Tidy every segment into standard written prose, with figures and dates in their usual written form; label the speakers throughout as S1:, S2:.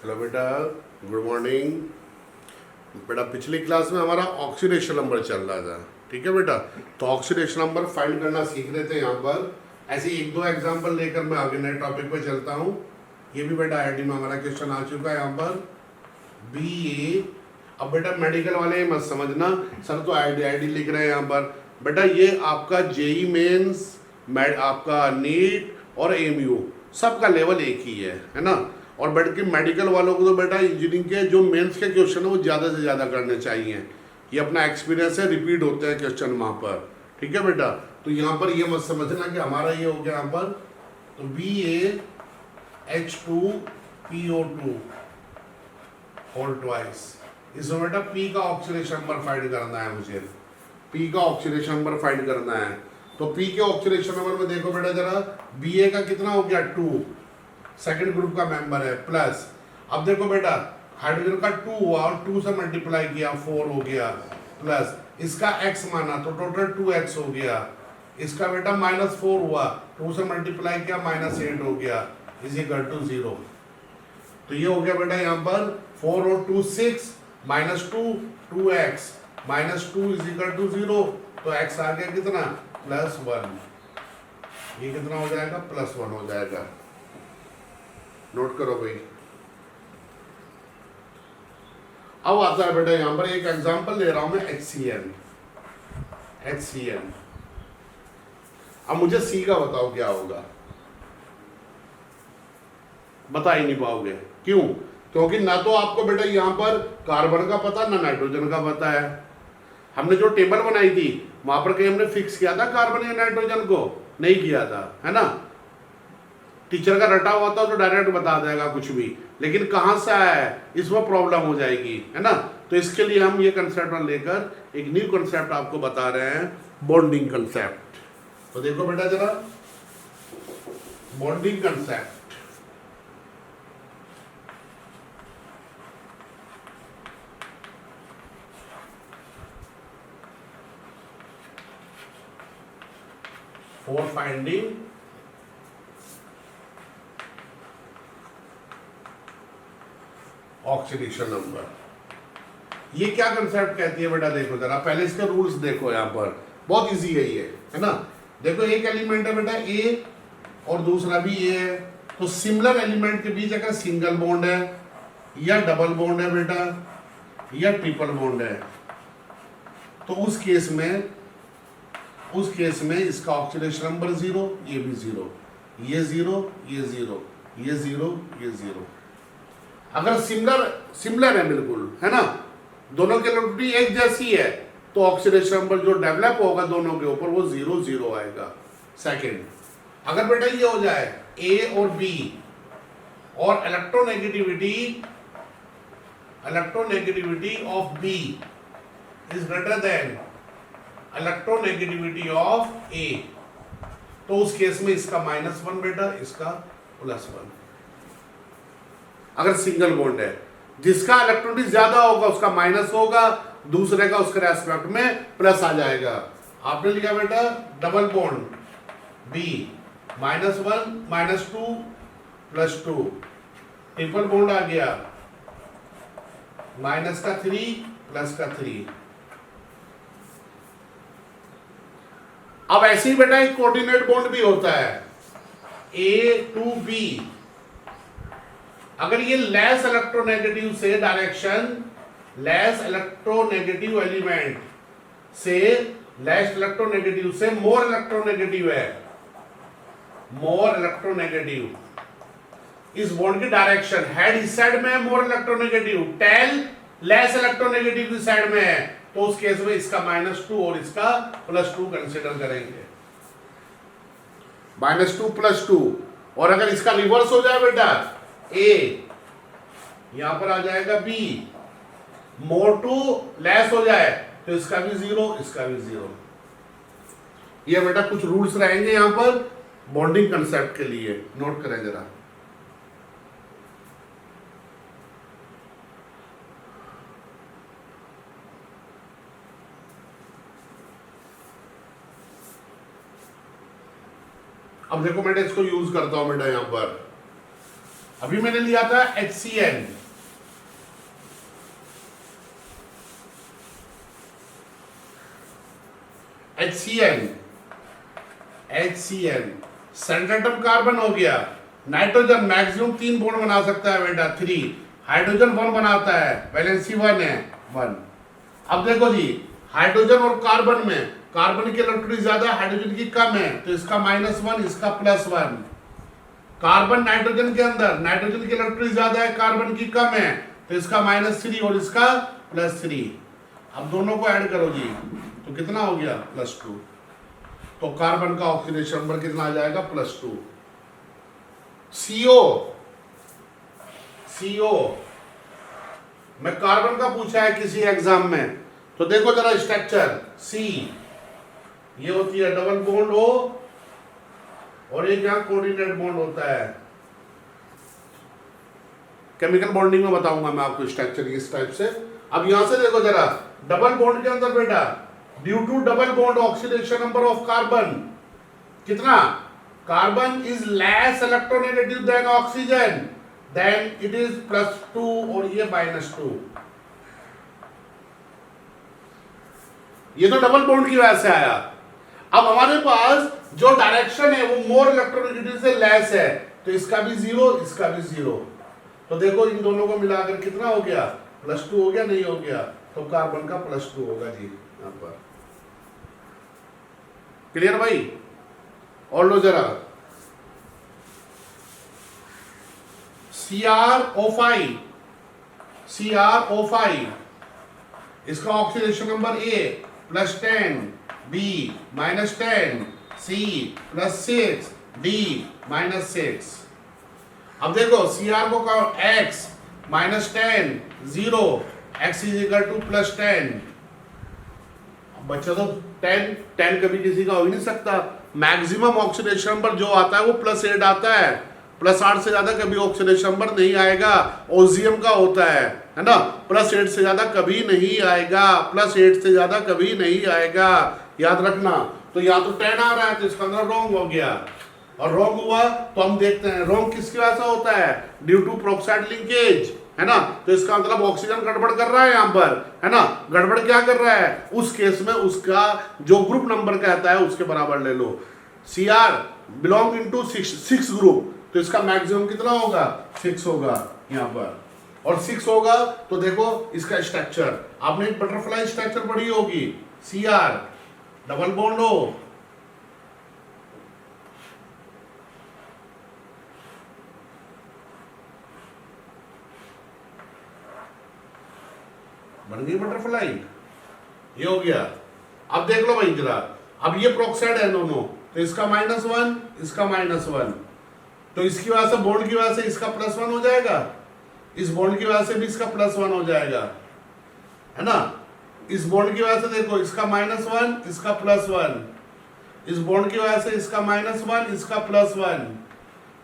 S1: Hello बेटा, good morning. बेटा पिछली क्लास में हमारा ऑक्सीडेशन नंबर चल रहा था, ठीक है बेटा। तो ऑक्सीडेशन नंबर फाइंड करना सीख रहे थे यहाँ पर। ऐसे एक दो एग्जांपल लेकर मैं आगे नए टॉपिक पे चलता हूँ। ये भी बेटा आईआईटी में हमारा क्वेश्चन आ चुका है यहाँ पर BA। अब बेटा मेडिकल वाले मत समझना सर तो आईआईटी लिख रहे हैं यहाँ पर। बेटा ये आपका जेई मेंस, आपका नीट और एमयू सबका लेवल एक ही है ना। और बेटा की मेडिकल वालों को तो बेटा इंजीनियरिंग के जो मेंस के क्वेश्चन है वो ज़्यादा से ज़्यादा करने चाहिए। ये अपना एक्सपीरियंस है, रिपीट होते हैं क्वेश्चन वहाँ पर, ठीक है बेटा। तो यहाँ पर ये मत समझना कि हमारा ये हो गया यहाँ पर तो BaH2PO2 होल ट्वाइस। इसमें बेटा P का ऑक्सीडेशन नंबर फाइंड करना है मुझे, P का ऑक्सीडेशन नंबर फाइंड करना है। तो P के ऑक्सीडेशन नंबर में देखो बेटा जरा, Ba का कितना हो गया 2, सेकंड ग्रुप का मेंबर है, प्लस अब देखो बेटा हाइड्रोजन का 2 हुआ और 2 से मल्टीप्लाई किया 4 हो गया, प्लस इसका x माना तो टोटल 2x हो गया। इसका बेटा -4 हुआ, 2 से मल्टीप्लाई किया -8 हो गया, इज इक्वल टू 0। तो ये हो गया बेटा यहाँ पर 4 और 2 6 -2 2x -2 इज इक्वल टू 0। तो x आ गया कितना +1। ये कितना हो जाएगा +1 हो जाएगा। नोट करो भाई। अब आता है बेटा यहां पर एक एग्जांपल ले रहा हूं मैं HCN। अब मुझे C का बताओ क्या होगा। बता ही नहीं पाओगे, क्यों? क्योंकि ना तो आपको बेटा यहां पर कार्बन का पता ना नाइट्रोजन का पता है। हमने जो टेबल बनाई थी वहां पर कहीं हमने फिक्स किया था कार्बन या नाइट्रोजन को? नहीं किया था, है ना। टीचर का रटा हुआ था तो डायरेक्ट बता देगा कुछ भी, लेकिन कहां से आया है इसमें प्रॉब्लम हो जाएगी, है ना। तो इसके लिए हम ये कंसेप्ट लेकर एक न्यू कंसेप्ट आपको बता रहे हैं, बॉन्डिंग कंसेप्ट। तो देखो बेटा जरा, bonding concept. For finding oxidation number. ये क्या कंसेप्ट कहती है बेटा, देखो जरा पहले इसके रूल्स देखो। यहाँ पर बहुत इजी है ये, है ना। देखो एक एलिमेंट है बेटा A और दूसरा भी A है, तो सिमिलर एलिमेंट के बीच अगर सिंगल बॉन्ड है या डबल बॉन्ड है बेटा या ट्रिपल बॉन्ड है, तो उस केस में इसका ऑक्सीडेशन नंबर 0, ये भी 0, ये 0, ये 0, ये 0, ये 0। अगर सिमिलर है बिल्कुल, है ना, दोनों की इलेक्ट्रिसिटी एक जैसी है, तो ऑक्सीडेशन नंबर जो डेवलप होगा दोनों के ऊपर वो 0 0 आएगा। सेकंड, अगर बेटा ये हो जाए A और B और electronegativity of B is greater than electronegativity of A, तो उस केस में इसका -1 बेटा, इसका +1। अगर सिंगल बॉन्ड है, जिसका इलेक्ट्रॉनिक ज्यादा होगा उसका माइनस होगा, दूसरे का उसके रेस्पेक्ट में प्लस आ जाएगा। आपने लिखा बेटा double bond B -1 -2 +2, triple bond आ गया -3 +3। अब ऐसे ही बेटा एक कोऑर्डिनेट बॉन्ड भी होता है A to B। अगर ये लेस इलेक्ट्रोनेगेटिव से डायरेक्शन, लेस इलेक्ट्रोनेगेटिव एलिमेंट से लेस इलेक्ट्रोनेगेटिव से मोर इलेक्ट्रोनेगेटिव है, मोर इलेक्ट्रोनेगेटिव, इस बॉन्ड की डायरेक्शन हेड इस साइड में है, more electronegative, tail less electronegative इस साइड में है, तो उस केस में इसका -2 और इसका +2 कंसीडर करेंगे। -2 +2। और अगर इसका रिवर्स हो जाए बेटा A, यहां पर आ जाएगा B, मोर टू लेस हो जाए तो इसका भी 0, इसका भी 0। ये बेटा कुछ रूल्स रहेंगे यहां पर बॉन्डिंग कंसेप्ट के लिए, नोट करें जरा। अब देखो बेटा इसको यूज करता हूं बेटा यहां पर। अभी मैंने लिया था HCN, सेंट्रल एटम कार्बन हो गया। नाइट्रोजन मैक्सिमम 3 बॉन्ड बना सकता है बेटा, 3। हाइड्रोजन 1 बनाता है, वैलेंसी 1 है, 1। अब देखो जी, हाइड्रोजन और कार्बन में कार्बन की इलेक्ट्रॉनिक ज्यादा है, हाइड्रोजन की कम है, तो इसका -1, इसका +1। कार्बन नाइट्रोजन के अंदर, नाइट्रोजन की इलेक्ट्रॉनिक ज्यादा है, कार्बन की कम है, तो इसका -3 और इसका +3। अब दोनों को ऐड करो जी, तो कितना हो गया? +2। तो कार्बन का ऑक्सीडेशन नंबर कितना आ जाएगा? +2। CO में कार्बन का पूछा है किसी एग्जाम में, तो देखो जरा स्ट्रक्चर C, ये होती है डबल बॉन्ड O और एक यहां कोऑर्डिनेट बॉन्ड होता है। केमिकल बॉन्डिंग में बताऊंगा मैं आपको स्ट्रक्चर इस टाइप से। अब यहां से देखो जरा, डबल बॉन्ड के अंदर बेटा, due to double bond oxidation number of carbon कितना? Carbon is less electronegative than oxygen, then it is +2 और ये -2। ये तो डबल बॉन्ड की वजह से आया। अब हमारे पास जो डायरेक्शन है वो मोर इलेक्ट्रोनेगेटिव से लेस है, तो इसका भी 0, इसका भी 0। तो देखो इन दोनों को मिलाकर कितना हो गया? +2 हो गया, नहीं हो गया? तो कार्बन का +2 होगा जी यहां पर। क्लियर भाई? और लो जरा, CrO5, इसका oxidation number A +10, B -10, C +6, D -6। अब देखो Cr को X -10, 0, X = +10। बच्चा तो 10 कभी किसी का हो ही नहीं सकता। मैक्सिमम ऑक्सीडेशन नंबर जो आता है वो +8 आता है, +8 से ज्यादा कभी ऑक्सीडेशन नंबर नहीं आएगा। ओजियम का होता है ना, +8 से ज्यादा कभी नहीं आएगा, +8 से ज्यादा कभी नहीं आएगा, याद रखना। तो या तो 10 आ रहा है तो इसका अंदर रॉन्ग हो गया, और रॉन्ग हुआ तो हम देखते हैं रॉन्ग किसकी वजह से होता है? ड्यू टू पेरोक्साइड लिंकेज, है ना। तो इसका मतलब ऑक्सीजन गड़बड़ कर रहा है यहाँ पर, है ना। गड़बड़ क्या कर रहा है? उस केस में उसका जो ग्रुप नंबर कहता है उसके बराबर ले लो। Cr बिलोंग इनटू 6 ग्रुप, तो इसका मैक्सिमम कितना होगा? 6 होगा यहाँ पर, और 6 होगा तो देखो इसका स्ट्रक्चर, आपने एक बटरफ्लाई स्ट्रक्चर पढ़ी होगी। Cr डबल बॉन्ड हो, बन गई बटरफ्लाई, ये हो गया। अब देख लो भाई जरा, अब ये प्रोक्साइड है दोनों, तो इसका -1, इसका -1, तो इसकी वजह से बॉन्ड की वजह से इसका +1 हो जाएगा, इस बॉन्ड की वजह से भी इसका +1 हो जाएगा, है ना। इस बॉन्ड की वजह से देखो इसका -1, इसका +1, इस बॉन्ड की वजह से इसका -1, इसका +1,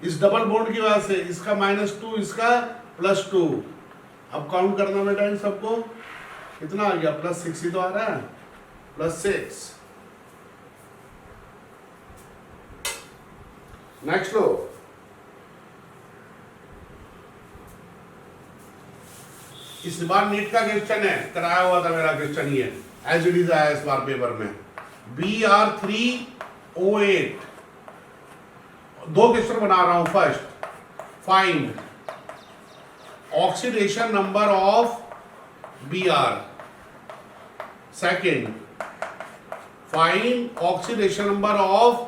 S1: इस डबल बॉन्ड की वजह से इसका -2, इसका +2। अब काउंट करना बेटा इन सबको, कितना आ गया? +6 ही तो आ रहा है, +6। नेक्स्ट लो, इस बार नीट का क्वेश्चन है, कराया हुआ था मेरा क्वेश्चन, ये एज इट इज आया इस बार पेपर में। Br3O8, 2 क्वेश्चन बना रहा हूं। First, find oxidation number of Br। Second, find oxidation number of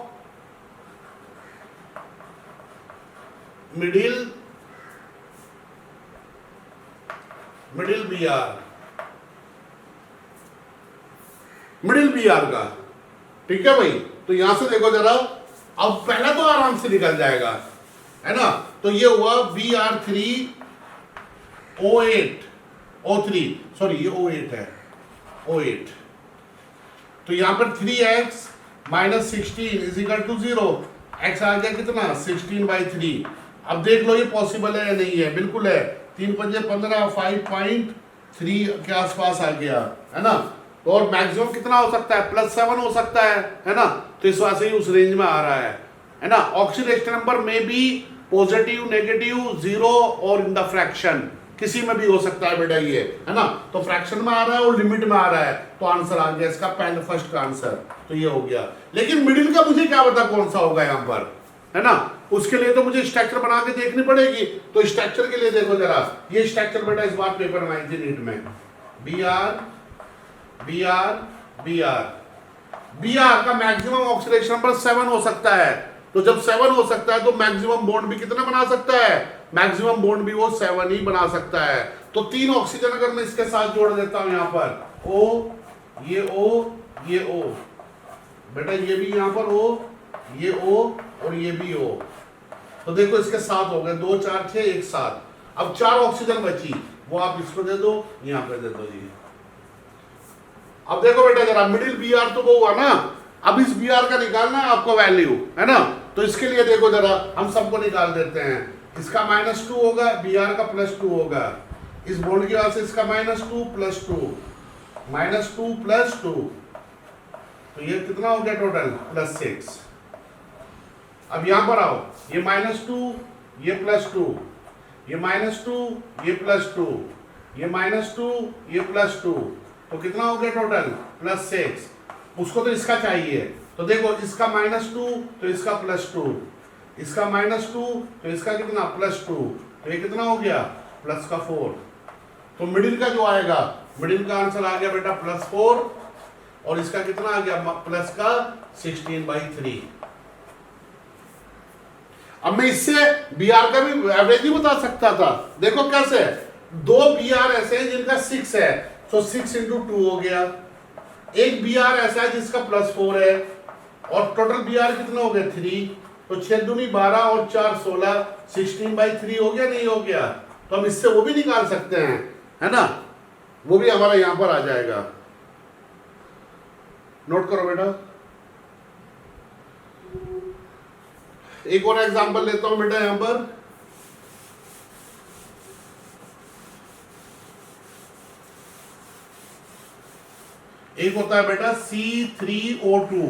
S1: middle Br, middle Br का, ठीक है भाई। तो यहां से देखो जरा, अब पहला तो आराम से निकल जाएगा, है ना। तो ये हुआ Br3O8, सॉरी ये O8 है, O8। तो यहां पर 3x -16 = 0, x आ गया कितना? 16/3। अब देख लो ये पॉसिबल है या नहीं है? बिल्कुल है, 3 × 5 = 15, 5.3 के आसपास आ गया, है ना। तो और मैक्सिमम कितना हो सकता है? +7 हो सकता है ना। तो इस वजह से ही उस रेंज में आ रहा है ना। ऑक्सीडेशन नंबर में भी पॉजिटिव, नेगेटिव, जीरो और इन द फ्रैक्शन, किसी में भी हो सकता है बेटा ये, है ना। तो फ्रैक्शन में आ रहा है और लिमिट में आ रहा है, तो आंसर आ गया इसका पहले फर्स्ट का आंसर, तो ये हो गया। लेकिन मिडिल का मुझे क्या पता कौन सा होगा यहाँ पर, है ना। उसके लिए तो मुझे स्ट्रक्चर बना के देखनी पड़ेगी। तो स्ट्रक्चर के लिए देखो जरा, ये स्ट्रक्चर बेटा इस बार पेपर में आई थी नीट में, B R B R B R B R का मैक्सिमम ऑक्सीडेशन नंबर 7 हो सकता है। तो जब 7 हो सकता है तो मैक्सिमम बॉन्ड भी कितना बना सकता है, मैक्सिमम बॉन्ड भी वो 7 ही बना सकता है। तो 3 ऑक्सीजन अगर मैं इसके साथ जोड़ देता हूं यहां पर, O, ये O बेटा, ये भी यहां पर O, ये O और ये भी O, तो देखो इसके साथ हो गए 2 4 6 1 7। अब 4 ऑक्सीजन बची, वो आप इसको दे दो, यहां पे दे दो जी। अब देखो बेटा जरा, मिडिल बी आर तो वो हुआ ना, अब इस बी आर का निकालना है आपको वैल्यू, है ना। तो इसके लिए देखो जरा, हम सबको निकाल देते हैं। इसका -2 होगा, बी आर का +2 होगा, इस बॉन्ड की वजह से इसका -2 +2 -2 +2, तो ये कितना हो गया टोटल, +6। अब यहां पर आओ, ये -2 ये +2, ये -2 ये +2, ये -2 ये +2, तो कितना हो गया टोटल, +6। उसको तो इसका चाहिए, तो देखो इसका -2 तो इसका +2, इसका -2 तो इसका कितना, +2, तो ये कितना हो गया, +4। तो मिडिल का जो आएगा, मिडिल का आंसर आ गया बेटा +4, और इसका कितना आ गया, +16/3। अब मैं इससे बी आर का भी एवरेज ही बता सकता था। देखो कैसे, 2 बी आर ऐसे हैं जिनका 6 है, तो 6 × 2 हो गया। एक बी आर ऐसा है जिसका +4 है, और टोटल बी आर कितना हो गया, 3, तो 6 दूनी 12 और 4 16, 16/3 हो गया, नहीं हो गया। तो हम इससे वो भी निकाल सकते हैं, है ना, वो भी हमारा यहां पर आ जाएगा। नोट करो बेटा, एक और एग्जांपल लेता हूं बेटा यहां पर। एक होता है बेटा C3O2,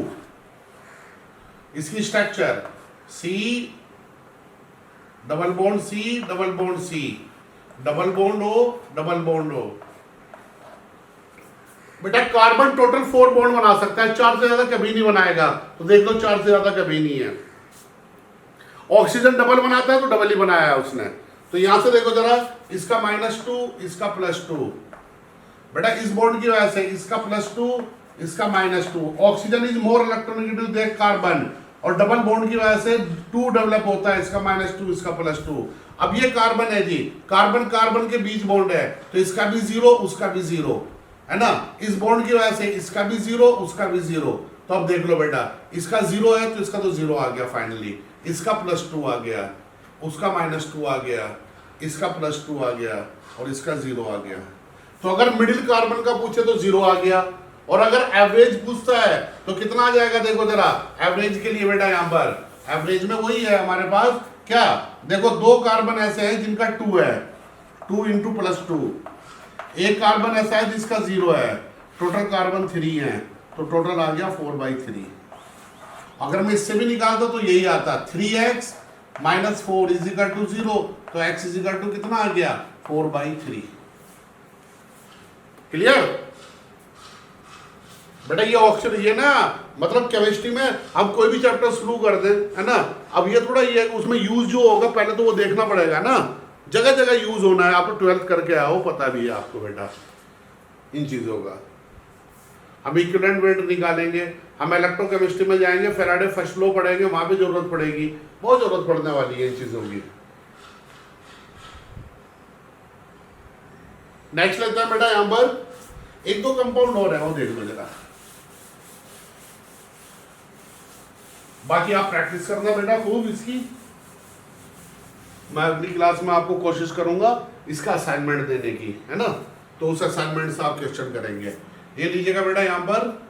S1: इसकी structure C double bond C double bond C double bond O double bond O। बेटा कार्बन टोटल 4 बॉन्ड बना सकता है, 4 से ज्यादा कभी नहीं बनाएगा, तो देख लो 4 से ज्यादा कभी नहीं है। ऑक्सीजन डबल बनाता है तो डबल ही बनाया है उसने। तो यहां से देखो जरा, इसका -2 इसका +2, बेटा इस बॉन्ड की वजह से इसका +2 इसका -2। Oxygen is more electronegative than carbon, और डबल बॉन्ड की वजह से 2 डेवलप होता है, इसका -2 इसका +2। अब ये कार्बन है जी, कार्बन कार्बन के बीच बॉन्ड है, तो इसका भी 0 उसका भी 0, है ना। इस बॉन्ड की वजह से इसका भी 0 उसका भी 0। तो अब देख लो बेटा, इसका 0 है तो इसका तो 0 आ गया फाइनली, इसका +2 आ गया, उसका -2 आ गया, इसका +2 आ गया, और इसका 0 आ गया। तो अगर मिडिल कार्बन का पूछे तो 0 आ गया, और अगर एवरेज पूछता है तो कितना आ जाएगा, देखो जरा एवरेज के लिए बेटा, यहां पर एवरेज में वही है हमारे पास, क्या देखो 2 कार्बन ऐसे हैं जिनका 2 है, 2 × +2, एक कार्बन ऐसा है जिसका 0 है, टोटल कार्बन 3 है, तो टोटल आ गया 4/3। अगर मैं इससे भी निकालता तो यही आता, 3x - 4 = 0, तो x = कितना आ गया, 4/3। क्लियर बेटा, ये ऑप्शन ये ना, मतलब केमिस्ट्री में हम कोई भी चैप्टर शुरू कर दें, है ना, अब ये थोड़ा ये उसमें यूज जो होगा पहले तो वो देखना पड़ेगा ना, जगह जगह यूज होना है। आप तो 12th करके आओ, पता भी है आपको बेटा इन चीजों का। हम इक्विवेलेंट वेट निकालेंगे, हम इलेक्ट्रोकेमिस्ट्री में जाएंगे, फैराडे फर्स्ट लॉ पढ़ेंगे, वहां पे जरूरत पड़ेगी, बहुत जरूरत पड़ने वाली है इन चीजों की। नेक्स्ट लेते हैं बेटा, यहां पर 1-2 कंपाउंड और है, वो देख लो जरा, बाकी आप प्रैक्टिस करना बेटा खूब इसकी। मैं अगली क्लास में आपको कोशिश करूंगा इसका असाइनमेंट देने की, है ना, तो उस असाइनमेंट से आप क्वेश्चन करेंगे। ये लीजिएगा बेटा, यहां पर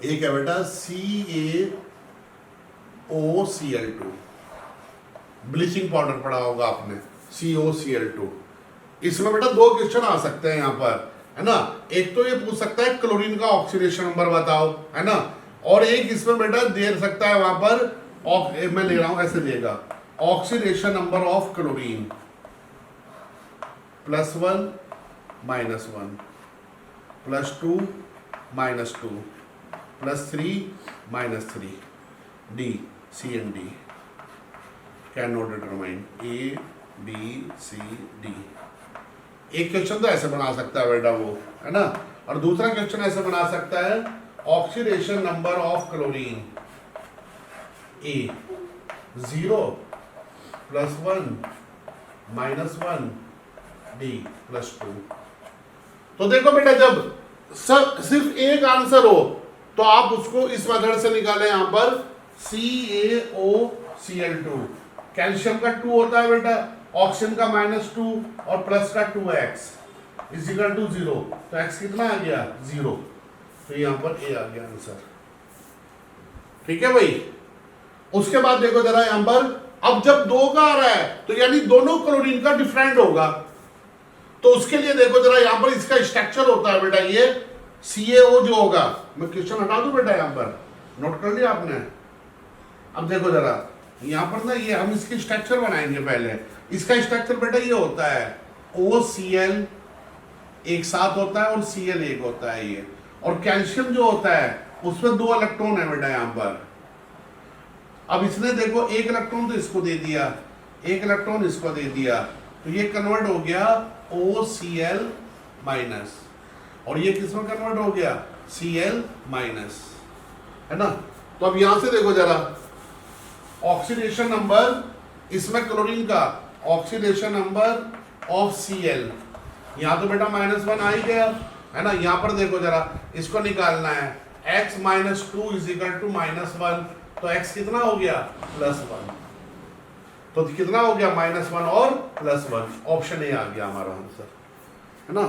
S1: एक है बेटा CaOCl2, ब्लीचिंग पाउडर पढ़ा होगा आपने, CaOCl2। इसमें बेटा 2 क्वेश्चन आ सकते हैं यहां पर, है ना। एक तो ये पूछ सकता है क्लोरीन का ऑक्सीडेशन नंबर बताओ, है ना, और एक इसमें बेटा दे सकता है वहां पर मैं ले रहा हूं ऐसे देगा, oxidation number of chlorine +1 -1 +2 -2 +3 -3 D C and D can not determine A B C D। एक क्वेश्चन तो ऐसे बना सकता है बेटा वो, है ना, और दूसरा क्वेश्चन ऐसे बना सकता है oxidation number of chlorine A 0 +1 -1 D +2। तो देखो बेटा जब सिर्फ एक आंसर हो तो आप उसको इस मेथड से निकालें, यहां पर CaOCl2 कैल्शियम का 2 होता है बेटा, ऑक्सीजन का -2 और प्लस का 2x = 0, तो x कितना आ गया 0, तो यहां पर A आ गया आंसर। ठीक है भाई। उसके बाद देखो जरा यहां पर, अब जब 2 का आ रहा है तो यानी दोनों क्लोरीन का डिफरेंट होगा, तो उसके लिए देखो जरा यहां पर इसका स्ट्रक्चर होता है बेटा ये CaO जो होगा, मैं क्वेश्चन हटा दूं बेटा, यहां पर नोट कर लिया आपने। अब देखो जरा यहां पर ना, ये हम इसकी स्ट्रक्चर बनाएंगे पहले। इसका स्ट्रक्चर बेटा ये होता है OCl एक साथ होता है और Cl एक होता है ये, और कैल्शियम जो होता है उसमें 2 इलेक्ट्रॉन है बेटा यहां पर। अब इसने देखो 1 इलेक्ट्रॉन तो इसको दे दिया, 1 इलेक्ट्रॉन इसको दे दिया, तो ये कन्वर्ट हो गया OCl-, और ये किसमें कन्वर्ट हो गया Cl-, है ना। तो अब यहां से देखो जरा ऑक्सीडेशन नंबर इसमें क्लोरीन का, ऑक्सीडेशन नंबर ऑफ Cl, यहां तो बेटा -1 आ ही गया, है ना। यहां पर देखो जरा इसको निकालना है, x - 2 = -1, तो x कितना हो गया +1, तो कितना हो गया -1 और +1, ऑप्शन ए आ गया हमारा आंसर, है ना।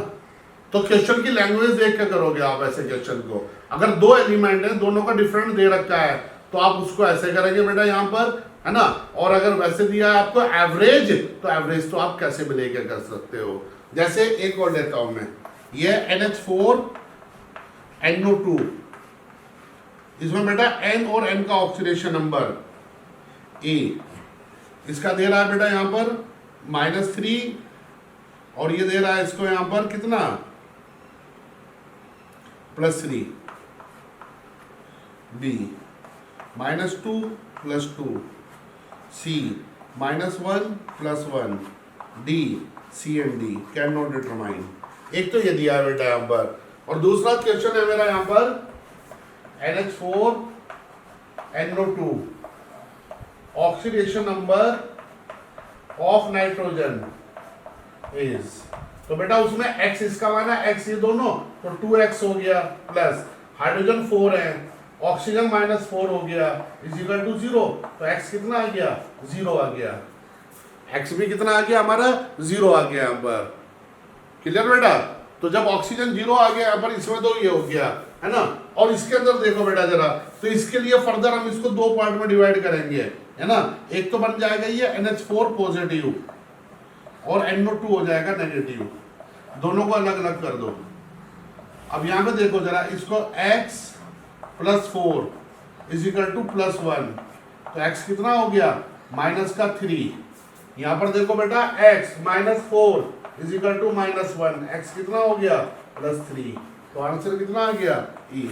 S1: तो क्वेश्चन की लैंग्वेज देख के करोगे आप ऐसे क्वेश्चन को। अगर 2 एलिमेंट है, दोनों का डिफरेंट दे रखा है, तो आप उसको ऐसे करेंगे बेटा यहां पर, है ना। और अगर वैसे दिया है आपको एवरेज, तो एवरेज तो आप कैसे भी लेके कर सकते हो। जैसे एक और लेता हूं मैं, ये NH4NO2, इसमें बेटा N और N का ऑक्सीडेशन नंबर A, इसका दे रहा है बेटा यहां पर -3, और ये दे रहा है इसको यहां पर कितना +3, B -2 +2, C -1 +1, D C and D can not determine. एक तो ये दिया है बेटा यहां पर, और दूसरा क्वेश्चन है मेरा यहां पर NH4NO2 oxidation number of nitrogen is, तो बेटा उसमें x इसका माना x ये दोनों, तो 2x हो गया, प्लस हाइड्रोजन 4 है, ऑक्सीजन -4 हो गया, = 0, तो x कितना आ गया 0 आ गया, x भी कितना आ गया हमारा 0 आ गया यहाँ पर। क्लियर बेटा। तो जब ऑक्सीजन 0 आ गया यहाँ पर, इसमें तो ये हो गया, है ना। और इसके अंदर देखो बेटा जरा, तो इसके लिए फर्दर हम इसको 2 पार्ट में डिवाइड करेंगे, है ना। एक तो बन जाएगा ये NH4 पॉजिटिव और NO2 हो जाएगा नेगेटिव, दोनों को अलग अलग कर दो। अब यहां पे देखो जरा, इसको x +4 = +1, तो x कितना हो गया -3, यहां पर देखो बेटा x -4 = -1, x कितना हो गया +3, तो आंसर कितना आ गया E।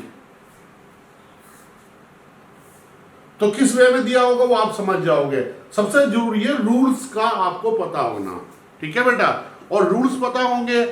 S1: तो किस वे में दिया होगा वो आप समझ जाओगे। सबसे जरूरी है रूल्स का आपको पता होना, ठीक है बेटा। और रूल्स पता होंगे,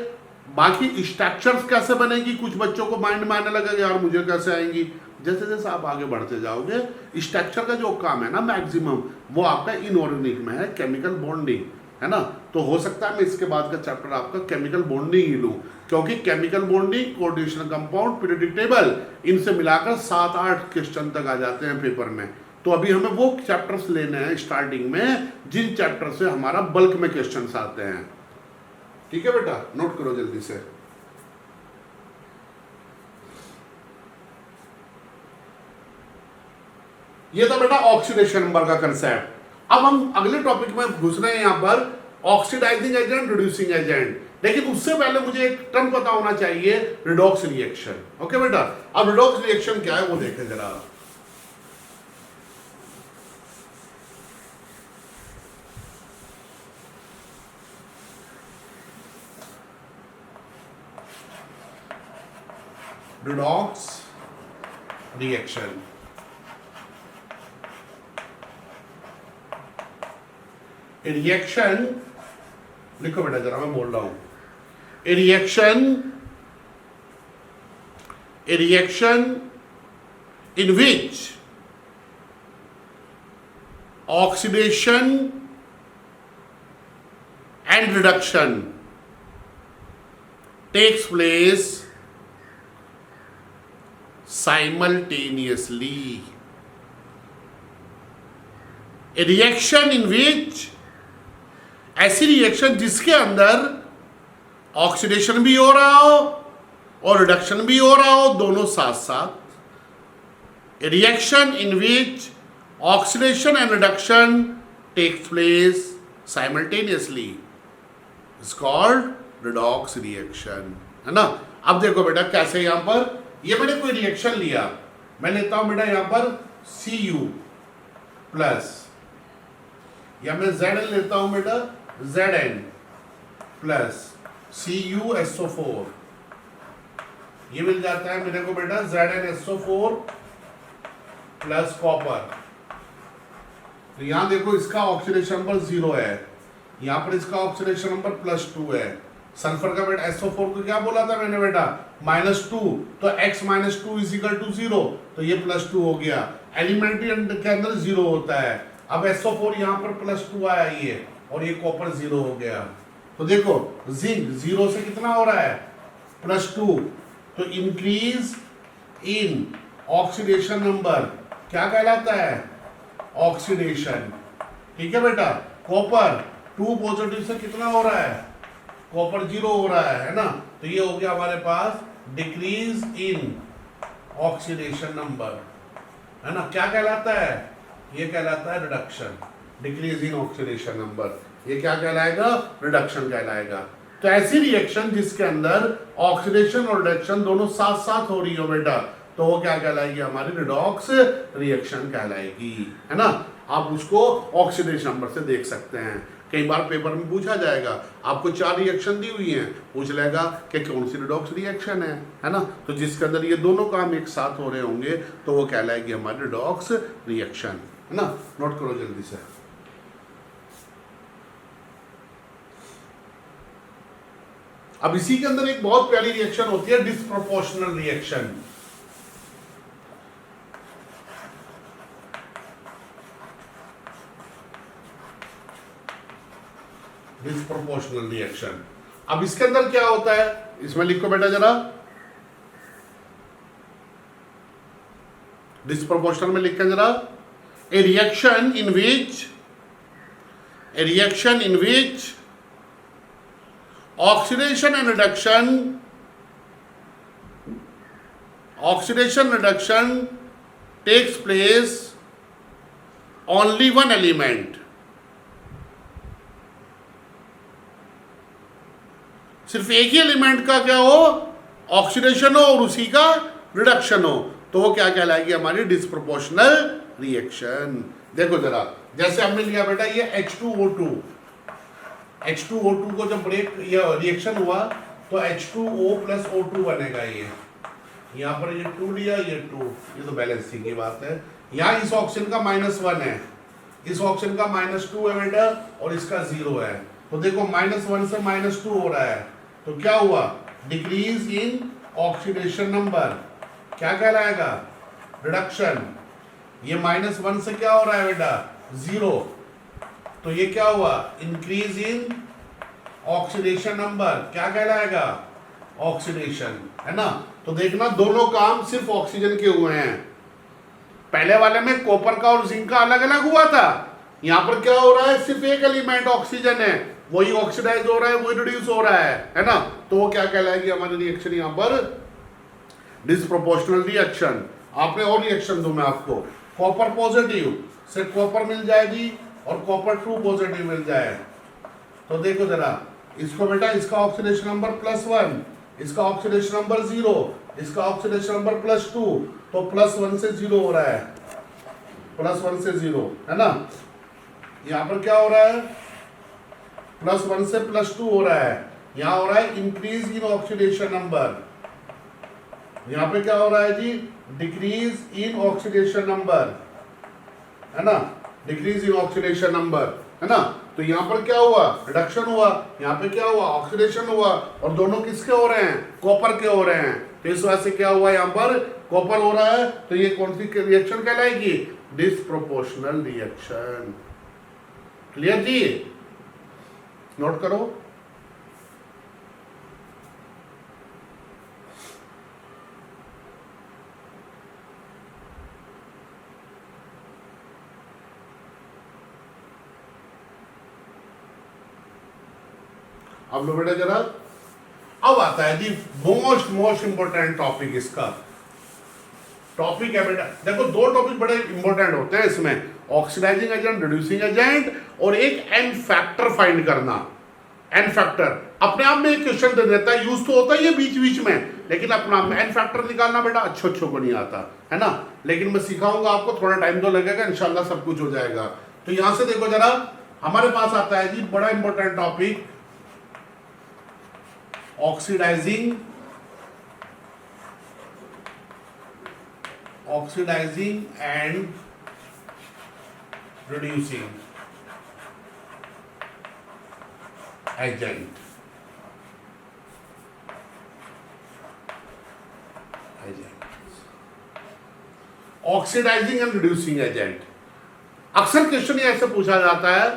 S1: बाकी स्ट्रक्चर्स कैसे बनेगी, कुछ बच्चों को माइंड में आने लगेगा यार मुझे कैसे आएंगी। जैसे जैसे आप आगे बढ़ते जाओगे, स्ट्रक्चर का जो काम है ना मैक्सिमम, वो आपका इनऑर्गेनिक में है, केमिकल बॉन्डिंग, है ना। तो हो सकता है मैं इसके बाद का चैप्टर आपका केमिकल बॉन्डिंग ही लूं, क्योंकि chemical bonding, coordination compound, periodic table, इनसे मिलाकर 7-8 क्वेश्चन तक आ जाते हैं पेपर में। तो अभी हमें वो चैप्टर्स लेने हैं स्टार्टिंग में, जिन चैप्टर से हमारा बल्क में क्वेश्चंस आते हैं। ठीक है बेटा, नोट करो जल्दी से। ये था बेटा ऑक्सीडेशन नंबर का कंसेप्ट। अब हम अगले टॉपिक में घुस रहे हैं यहां पर, ऑक्सीडाइजिंग एजेंट, रिड्यूसिंग एजेंट। लेकिन उससे पहले मुझे एक टर्म पता होना चाहिए, रिडॉक्स रिएक्शन। ओके बेटा, अब रिडॉक्स रिएक्शन क्या है वो देखें जरा। redox reaction. A reaction, लिखो बेटा जरा, मैं बोल रहा हूं. A reaction in which oxidation and reduction takes place simultaneously. A reaction in which, ऐसी रिएक्शन जिसके अंदर ऑक्सीडेशन भी हो रहा हो और रिडक्शन भी हो रहा हो, दोनों साथ साथ. A reaction in which oxidation and reduction takes place simultaneously is called redox reaction. है ना. अब देखो बेटा कैसे, यहां पर ये मैंने कोई रिएक्शन लिया, मैं लेता हूं बेटा यहां पर Cu प्लस, या मैं Zn लेता हूं बेटा Zn प्लस CuSO4, ये मिल जाता है मेरे को बेटा ZnSO4 प्लस कॉपर. तो यहां देखो इसका ऑक्सीडेशन नंबर 0 है, यहां पर इसका ऑक्सीडेशन नंबर +2 है. सल्फर का बेटा SO4 को क्या बोला था मैंने बेटा -2, तो x - 2 = 0, तो ये +2 हो गया. एलिमेंट्री के अंदर 0 होता है. अब SO4 यहां पर +2 आया ये, और ये कॉपर 0 हो गया. तो देखो जिंक 0 से कितना हो रहा है +2, तो इंक्रीज इन ऑक्सीडेशन नंबर क्या कहलाता है, ऑक्सीडेशन. ठीक है बेटा. कॉपर 2 पॉजिटिव से कितना हो रहा है, कॉपर 0 हो रहा है ना. तो ये हो गया हमारे पास डिक्रीज इन ऑक्सीडेशन नंबर, है ना. क्या कहलाता है, ये कहलाता है reduction. Decrease in oxidation number, ये क्या कहलाएगा, रिडक्शन कहलाएगा. तो ऐसी रिएक्शन जिसके अंदर ऑक्सीडेशन और रिडक्शन दोनों साथ साथ हो रही हो बेटा, तो वो क्या कहलाएगी, हमारी रिडॉक्स रिएक्शन कहलाएगी, है ना. आप उसको ऑक्सीडेशन नंबर से देख सकते हैं. कई बार पेपर में पूछा जाएगा, आपको 4 रिएक्शन दी हुई हैं, पूछ लेगा कि कौन सी रिडॉक्स रिएक्शन है ना. तो जिसके अंदर ये दोनों काम एक साथ हो रहे होंगे तो वो कहलाएगी हमारी रिडॉक्स रिएक्शन, है ना. नोट करो जल्दी से. अब इसी के अंदर एक बहुत प्यारी रिएक्शन होती है डिस्प्रोपोर्शनल रिएक्शन. डिस्प्रोपोर्शनल रिएक्शन. अब इसके अंदर क्या होता है, इसमें लिखो बेटा जरा. डिस्प्रोपोर्शनल में लिखा जरा. ए reaction in which oxidation and reduction takes place only one element. सिर्फ एक ही एलिमेंट का क्या हो, ऑक्सीडेशन हो और उसी का रिडक्शन हो, तो वो क्या कहलाएगी, हमारी डिस्प्रोपोर्शनल रिएक्शन. देखो जरा, जैसे हमने लिया बेटा ये H2O2 को जब ब्रेक या रिएक्शन हुआ तो H2O + O2 बनेगा. ये यहाँ पर ये 2 लिया, ये 2, ये तो बैलेंसिंग की बात है. यहाँ इस ऑक्सीजन का -1 है, इस ऑक्सीजन का -2 है बेटा, और इसका 0 है. तो देखो -1 से -2 हो रहा है, तो क्या हुआ, डिक्रीज इन ऑक्सीडेशन नंबर. क्या कहलाएगा, रिडक्शन. ये -1 से क्या हो रहा है बेटा, 0, तो ये क्या हुआ, इंक्रीज इन ऑक्सीडेशन नंबर. क्या कहलाएगा, ऑक्सीडेशन, है ना. तो देखना दोनों काम सिर्फ ऑक्सीजन के हुए हैं. पहले वाले में कॉपर का और जिंक का अलग अलग हुआ था, यहां पर क्या हो रहा है, सिर्फ एक एलिमेंट ऑक्सीजन है, वही ऑक्सीडाइज हो रहा है, वही रिड्यूस हो रहा है ना. तो वो क्या कहलाएगी हमारी रिएक्शन, यहां पर डिस्प्रोपोर्शनल रिएक्शन. आपने और रिएक्शन दो मैं आपको, कॉपर पॉजिटिव से कॉपर मिल जाएगी और कॉपर 2 पॉजिटिव मिल जाए. तो देखो जरा इसको बेटा, इसका ऑक्सीडेशन नंबर +1, इसका ऑक्सीडेशन नंबर 0, इसका ऑक्सीडेशन नंबर +2, तो +1 से 0 हो रहा है, +1 से 0, है ना. यहां पर क्या हो रहा है, +1 से +2 हो रहा है. यहां हो रहा है इंक्रीज इन ऑक्सीडेशन नंबर. यहाँ पे क्या हो रहा है जी, डिक्रीज इन ऑक्सीडेशन नंबर, है ना, डिक्रीज इन ऑक्सीडेशन नंबर, है ना। तो यहाँ पर क्या हुआ, रिडक्शन हुआ, यहाँ पे क्या हुआ, ऑक्सीडेशन हुआ, और दोनों किसके हो रहे हैं, कॉपर के हो रहे हैं। तो इस वजह से क्या हुआ, यहाँ पर कॉपर हो रहा है, तो ये कौन सी रिएक्शन कहलाएगी, डिसप्रोपोर्शनल रिएक्शन। क्लियर जी, नोट करो। अब लो बेटा जरा, अब आता है जी मोस्ट इंपोर्टेंट टॉपिक। इसका टॉपिक है बेटा, देखो दो टॉपिक बड़े इंपॉर्टेंट होते हैं इसमें, ऑक्सीडाइजिंग एजेंट, रिड्यूसिंग एजेंट, और एक एन फैक्टर फाइंड करना। एन फैक्टर अपने आप में एक क्वेश्चन दे देता है, यूज तो होता ही है बीच बीच में, लेकिन अपना एन फैक्टर निकालना बेटा अच्छों को नहीं आता, है ना। लेकिन मैं सिखाऊंगा आपको, थोड़ा टाइम तो लगेगा, इंशाल्लाह सब कुछ हो जाएगा। तो यहां से देखो जरा, हमारे पास आता है जी बड़ा important topic, oxidizing and reducing agent. Oxidizing and reducing agent, अक्सर क्वेश्चन ये ऐसे पूछा जाता है,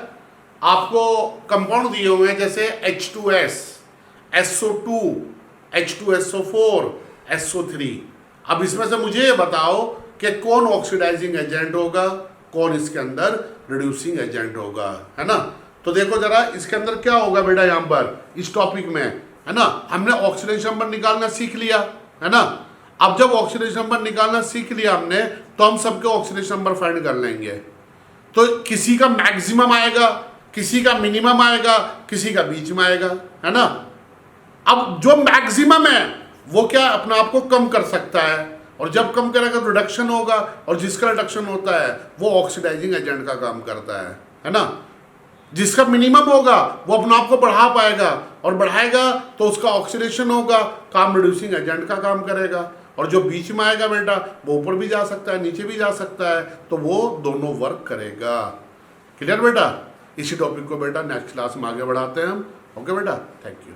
S1: आपको कंपाउंड दिए हुए हैं जैसे H2S, SO2, H2SO4, SO3। अब इसमें से मुझे ये बताओ कि कौन ऑक्सीडाइजिंग एजेंट होगा, कौन इसके अंदर रिड्यूसिंग एजेंट होगा, है ना। तो देखो जरा इसके अंदर क्या होगा बेटा, यहां पर इस टॉपिक में, है ना, हमने ऑक्सीडेशन नंबर निकालना सीख लिया, है ना। अब जब ऑक्सीडेशन नंबर निकालना सीख लिया हमने, तो हम सबके ऑक्सीडेशन नंबर फाइंड कर लेंगे। तो किसी का मैक्सिमम आएगा, किसी का मिनिमम आएगा, किसी का बीच में आएगा, है ना। अब जो मैक्सिमम है वो क्या अपने आप को कम कर सकता है, और जब कम करेगा तो रिडक्शन होगा, और जिसका रिडक्शन होता है वो ऑक्सीडाइजिंग एजेंट का काम करता है ना। जिसका मिनिमम होगा वो अपने आप को बढ़ा पाएगा, और बढ़ाएगा तो उसका ऑक्सीडेशन होगा, काम रिड्यूसिंग एजेंट का काम करेगा। और जो बीच में आएगा बेटा वो ऊपर भी जा सकता है, नीचे भी जा सकता है, तो वो दोनों वर्क करेगा। क्लियर बेटा। इसी टॉपिक को बेटा नेक्स्ट क्लास में आगे बढ़ाते हैं हम। ओके बेटा, थैंक यू।